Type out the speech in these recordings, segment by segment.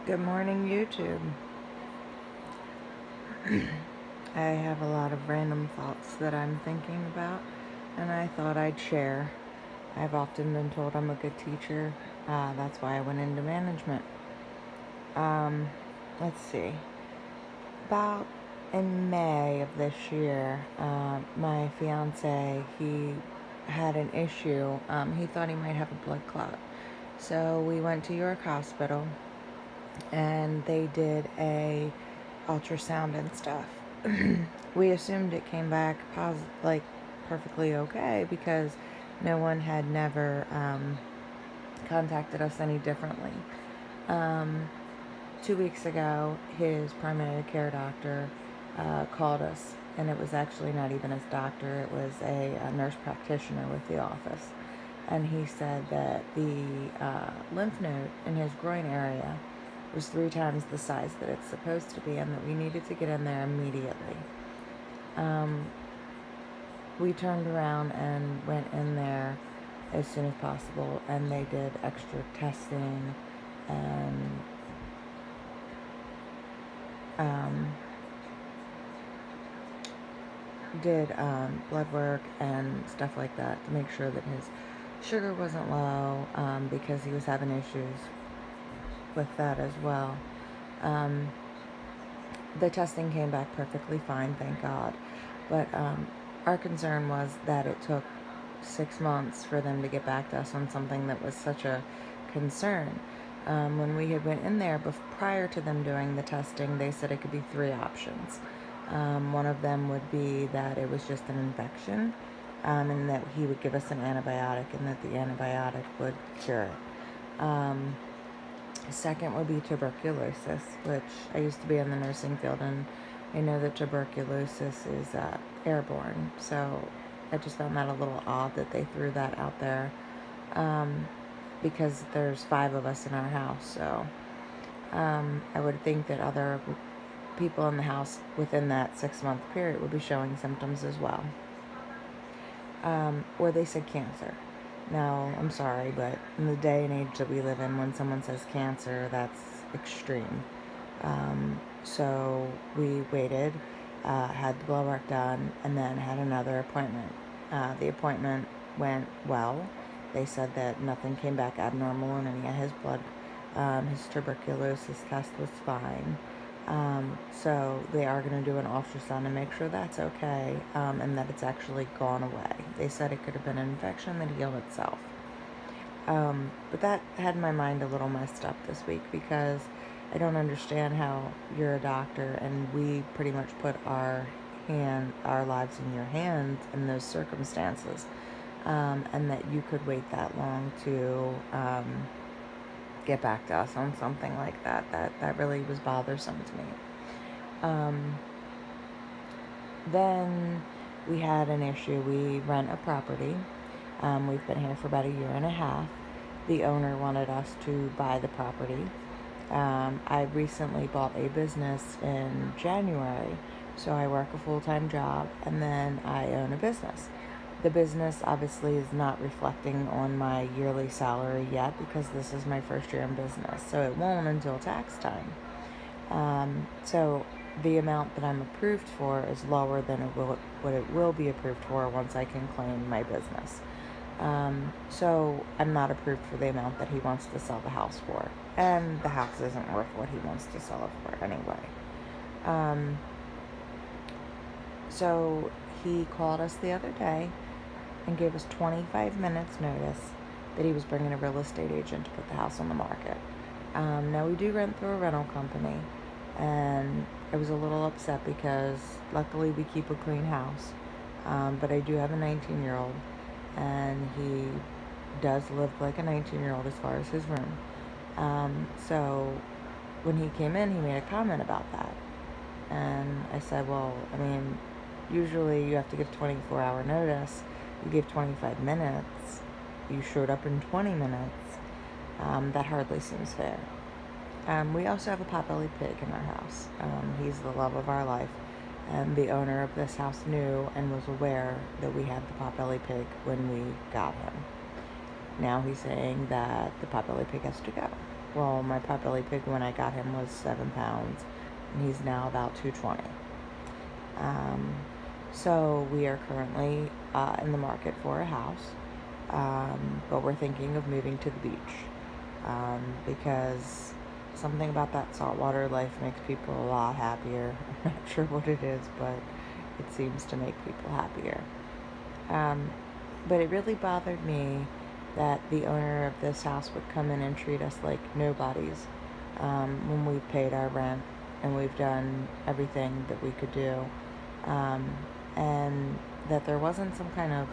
Good morning, YouTube. I have a lot of random thoughts that I'm thinking about, and I thought I'd share. I've often been told I'm a good teacher. That's why I went into management. Um, let's see. About in May of this year, my fiance, he had an issue. He thought he might have a blood clot. So we went to York Hospital, and they did a ultrasound and stuff. We assumed it came back perfectly okay because no one had never contacted us any differently. 2 weeks ago, his primary care doctor called us, and it was actually not even his doctor, it was a nurse practitioner with the office. And he said that the lymph node in his groin area was 3 times the size that it's supposed to be, and that we needed to get in there immediately. We turned around and went in there as soon as possible, and they did extra testing and did blood work and stuff like that to make sure that his sugar wasn't low, because he was having issues with that as well. The testing came back perfectly fine, thank God. But our concern was that it took 6 months for them to get back to us on something that was such a concern. When we had went in there prior to them doing the testing, they said it could be 3 options. One of them would be that it was just an infection, and that he would give us an antibiotic, and that the antibiotic would cure it. Second would be tuberculosis, which I used to be in the nursing field, and I know that tuberculosis is airborne, so I just found that a little odd that they threw that out there, because there's 5 of us in our house, so I would think that other people in the house within that 6-month period would be showing symptoms as well. Or they said cancer. Now, I'm sorry, but in the day and age that we live in, when someone says cancer, that's extreme. So we waited, had the blood work done, and then had another appointment. The appointment went well. They said that nothing came back abnormal in any of his blood. His tuberculosis test was fine. So they are going to do an ultrasound and make sure that's okay, and that it's actually gone away. They said it could have been an infection that healed itself. But that had my mind a little messed up this week, because I don't understand how you're a doctor and we pretty much put our lives in your hands in those circumstances, and that you could wait that long to get back to us on something like that. That really was bothersome to me. Then we had an issue. We rent a property. We've been here for about a year and a half. The owner wanted us to buy the property. I recently bought a business in January, so I work a full-time job, and then I own a business. The business obviously is not reflecting on my yearly salary yet, because this is my first year in business, so it won't until tax time. So the amount that I'm approved for is lower than what it will be approved for once I can claim my business. So I'm not approved for the amount that he wants to sell the house for, and the house isn't worth what he wants to sell it for anyway. So he called us the other day and gave us 25 minutes notice that he was bringing a real estate agent to put the house on the market. Now we do rent through a rental company, and I was a little upset because luckily we keep a clean house, but I do have a 19-year-old, and he does live like a 19-year-old as far as his room. So when he came in, he made a comment about that, and I said, well, I mean, usually you have to give 24-hour notice. You gave 25 minutes. You showed up in 20 minutes. That hardly seems fair. We also have a potbelly pig in our house. He's the love of our life. And the owner of this house knew and was aware that we had the potbelly pig when we got him. now he's saying that the potbelly pig has to go. Well, my potbelly pig when I got him was 7 pounds, and he's now about 220. Um, so we are currently in the market for a house, but we're thinking of moving to the beach, because something about that saltwater life makes people a lot happier. I'm not sure what it is, but it seems to make people happier. But it really bothered me that the owner of this house would come in and treat us like nobodies, when we've paid our rent and we've done everything that we could do, um, and that there wasn't some kind of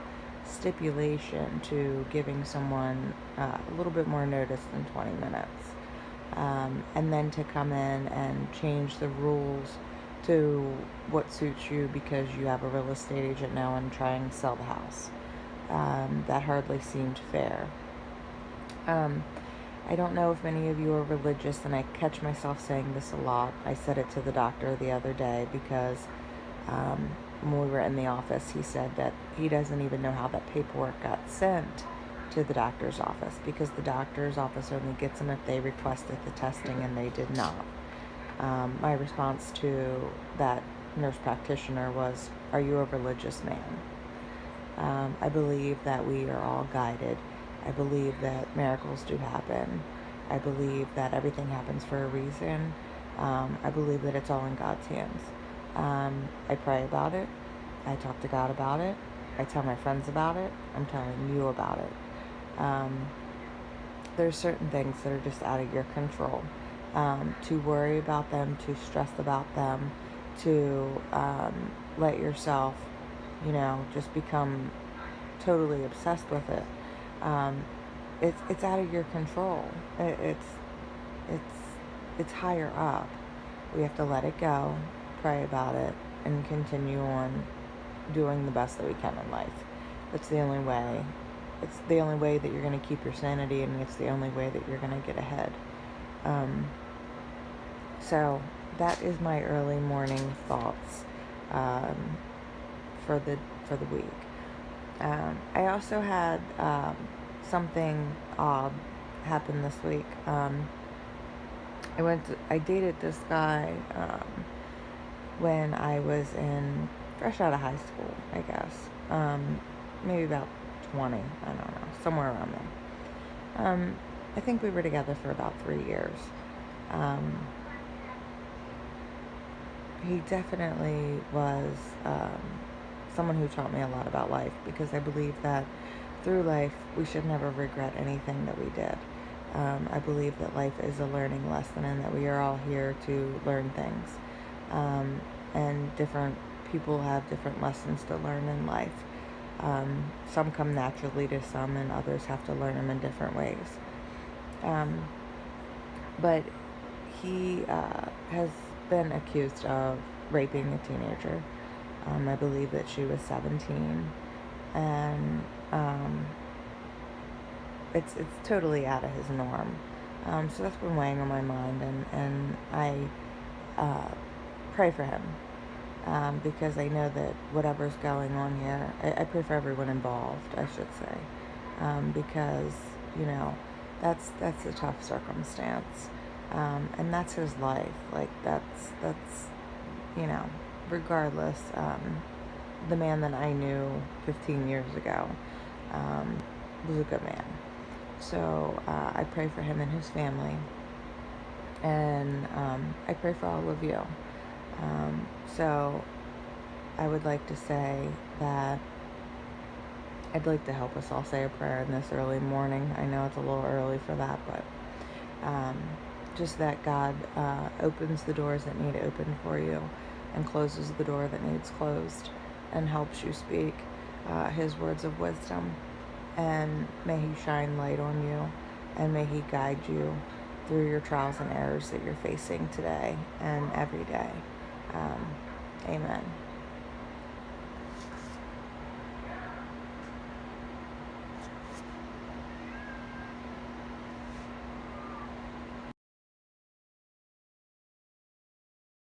stipulation to giving someone a little bit more notice than 20 minutes, and then to come in and change the rules to what suits you because you have a real estate agent now and try and sell the house. That hardly seemed fair. I don't know if many of you are religious, and I catch myself saying this a lot. I said it to the doctor the other day because when we were in the office, he said that he doesn't even know how that paperwork got sent to the doctor's office because the doctor's office only gets them if they requested the testing, and they did not. My response to that nurse practitioner was, "Are you a religious man?" I believe that we are all guided. I believe that miracles do happen. I believe that everything happens for a reason. I believe that it's all in God's hands. I pray about it. I talk to God about it. I tell my friends about it. I'm telling you about it. There's certain things that are just out of your control. To worry about them, to stress about them, to let yourself, just become totally obsessed with it. It's out of your control. It's higher up. We have to let it go, pray about it, and continue on doing the best that we can in life. That's the only way. It's the only way that you're going to keep your sanity, and it's the only way that you're going to get ahead. So that is my early morning thoughts for the week. I also had something odd happen this week. I dated this guy when I was fresh out of high school, I guess. Maybe about 20, I don't know, somewhere around there. I think we were together for about 3 years. He definitely was someone who taught me a lot about life, because I believe that through life we should never regret anything that we did. I believe that life is a learning lesson, and that we are all here to learn things. And different people have different lessons to learn in life. Some come naturally to some, and others have to learn them in different ways. But he has been accused of raping a teenager. I believe that she was 17, and it's totally out of his norm. So that's been weighing on my mind, and I pray for him, because I know that whatever's going on here, I pray for everyone involved, I should say, because that's a tough circumstance, and that's his life. Like that's regardless. The man that I knew 15 years ago was a good man. So I pray for him and his family, and I pray for all of you. So I would like to say that I'd like to help us all say a prayer in this early morning. I know it's a little early for that, but just that God opens the doors that need open for you, and closes the door that needs closed, and helps you speak his words of wisdom. And may he shine light on you, and may he guide you through your trials and errors that you're facing today and every day. Amen.